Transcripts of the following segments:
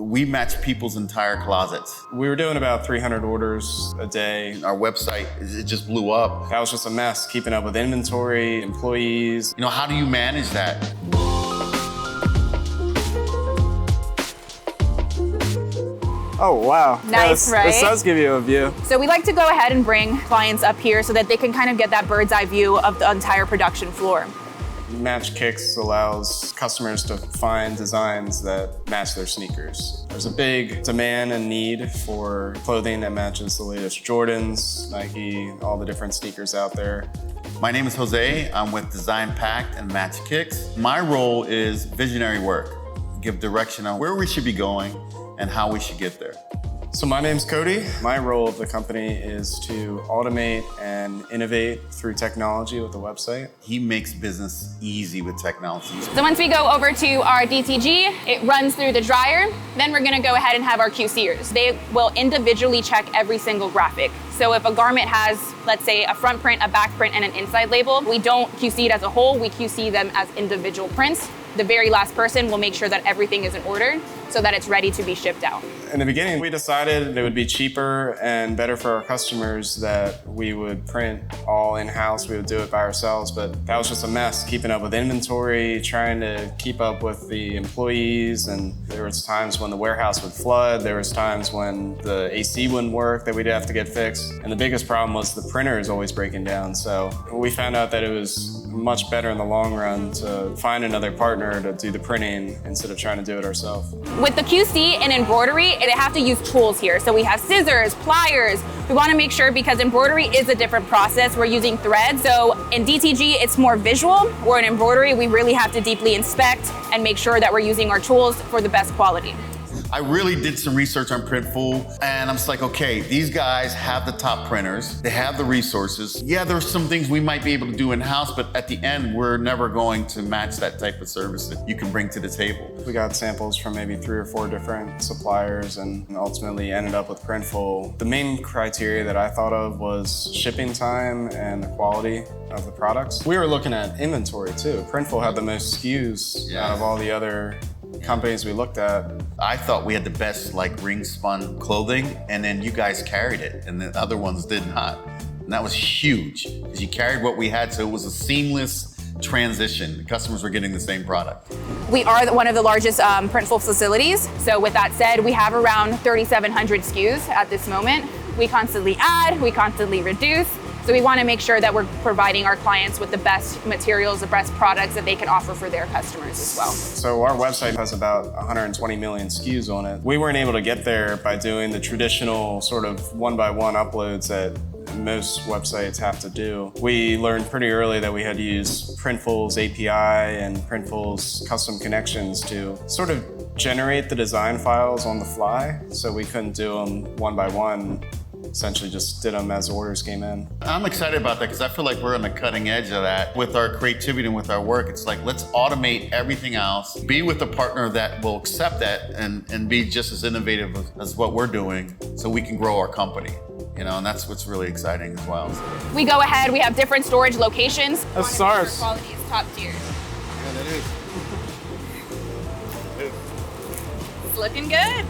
We match people's entire closets. We were doing about 300 orders a day. Our website, it just blew up. That was just a mess, keeping up with inventory, employees. You know, how do you manage that? Oh, wow. Nice, right? This does give you a view. So we like to go ahead and bring clients up here so that they can kind of get that bird's eye view of the entire production floor. Match Kicks allows customers to find designs that match their sneakers. There's a big demand and need for clothing that matches the latest Jordans, Nike, all the different sneakers out there. My name is Jose. I'm with Design Pact and Match Kicks. My role is visionary work, give direction on where we should be going and how we should get there. So my name's Kody. My role of the company is to automate and innovate through technology with the website. He makes business easy with technology. So once we go over to our DTG, it runs through the dryer. Then we're gonna go ahead and have our QCers. They will individually check every single graphic. So if a garment has, let's say, a front print, a back print, and an inside label, we don't QC it as a whole, we QC them as individual prints. The very last person will make sure that everything is in order so that it's ready to be shipped out. In the beginning, we decided it would be cheaper and better for our customers that we would print all in-house. We would do it by ourselves, but that was just a mess, keeping up with inventory, trying to keep up with the employees, and there was times when the warehouse would flood, there was times when the AC wouldn't work that we'd have to get fixed, and the biggest problem was the printer is always breaking down. So we found out that it was much better in the long run to find another partner to do the printing instead of trying to do it ourselves. With the QC and embroidery, they have to use tools here. So we have scissors, pliers. We want to make sure, because embroidery is a different process, we're using thread. So in DTG, it's more visual, where in embroidery, we really have to deeply inspect and make sure that we're using our tools for the best quality. I really did some research on Printful, and I'm just like, okay, these guys have the top printers, they have the resources. Yeah, there's some things we might be able to do in-house, but at the end, we're never going to match that type of service that you can bring to the table. We got samples from maybe 3 or 4 different suppliers and ultimately ended up with Printful. The main criteria that I thought of was shipping time and the quality of the products. We were looking at inventory too. Printful had the most SKUs out of all the other companies we looked at. I thought we had the best ring spun clothing, and then you guys carried it and the other ones did not. And that was huge because you carried what we had, so it was a seamless transition. The customers were getting the same product. We are one of the largest Printful facilities. So with that said, we have around 3,700 SKUs at this moment. We constantly add, we constantly reduce. So we want to make sure that we're providing our clients with the best materials, the best products that they can offer for their customers as well. So our website has about 120 million SKUs on it. We weren't able to get there by doing the traditional sort of one-by-one uploads that most websites have to do. We learned pretty early that we had to use Printful's API and Printful's custom connections to sort of generate the design files on the fly. So we couldn't do them one by one. Essentially just did them as orders came in. I'm excited about that because I feel like we're on the cutting edge of that. With our creativity and with our work, it's like, let's automate everything else, be with a partner that will accept that and be just as innovative as what we're doing so we can grow our company. You know, and that's what's really exciting as well. We go ahead, we have different storage locations. That's SARS. Quality is top tier. Yeah, that is. It's looking good.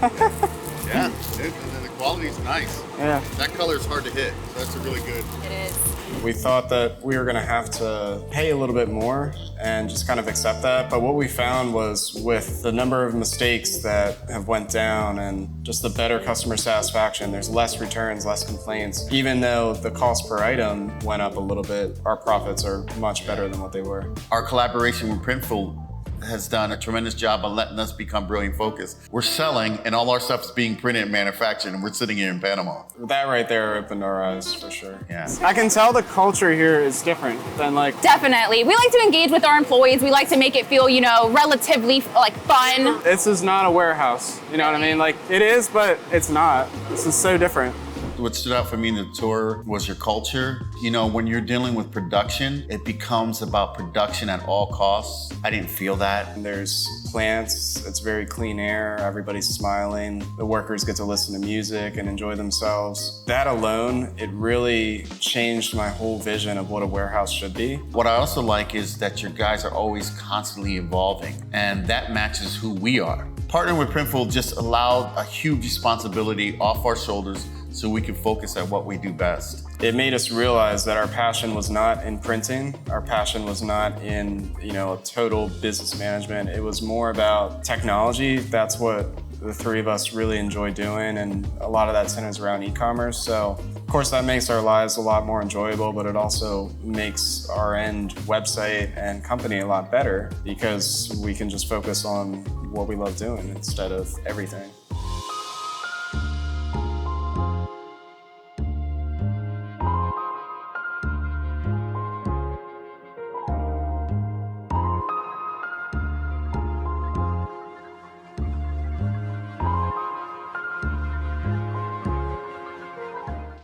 Yeah, and the quality's nice. Yeah. That color is hard to hit, so that's a really good. It is. We thought that we were gonna have to pay a little bit more and just kind of accept that. But what we found was with the number of mistakes that have went down and just the better customer satisfaction, there's less returns, less complaints. Even though the cost per item went up a little bit, our profits are much better than what they were. Our collaboration with Printful has done a tremendous job on letting us become brilliant focused. We're selling and all our stuff is being printed and manufactured and we're sitting here in Panama. That right there opened our eyes for sure. Yeah. I can tell the culture here is different than Definitely. We like to engage with our employees. We like to make it feel, relatively fun. This is not a warehouse. You know what I mean? It is, but it's not. This is so different. What stood out for me in the tour was your culture. You know, when you're dealing with production, it becomes about production at all costs. I didn't feel that. There's plants, it's very clean air, everybody's smiling. The workers get to listen to music and enjoy themselves. That alone, it really changed my whole vision of what a warehouse should be. What I also like is that your guys are always constantly evolving, and that matches who we are. partnering with Printful just allowed a huge responsibility off our shoulders so we can focus at what we do best. It made us realize that our passion was not in printing. Our passion was not in, a total business management. It was more about technology. That's what the three of us really enjoy doing, and a lot of that centers around e-commerce. So, of course, that makes our lives a lot more enjoyable, but it also makes our end website and company a lot better because we can just focus on what we love doing instead of everything.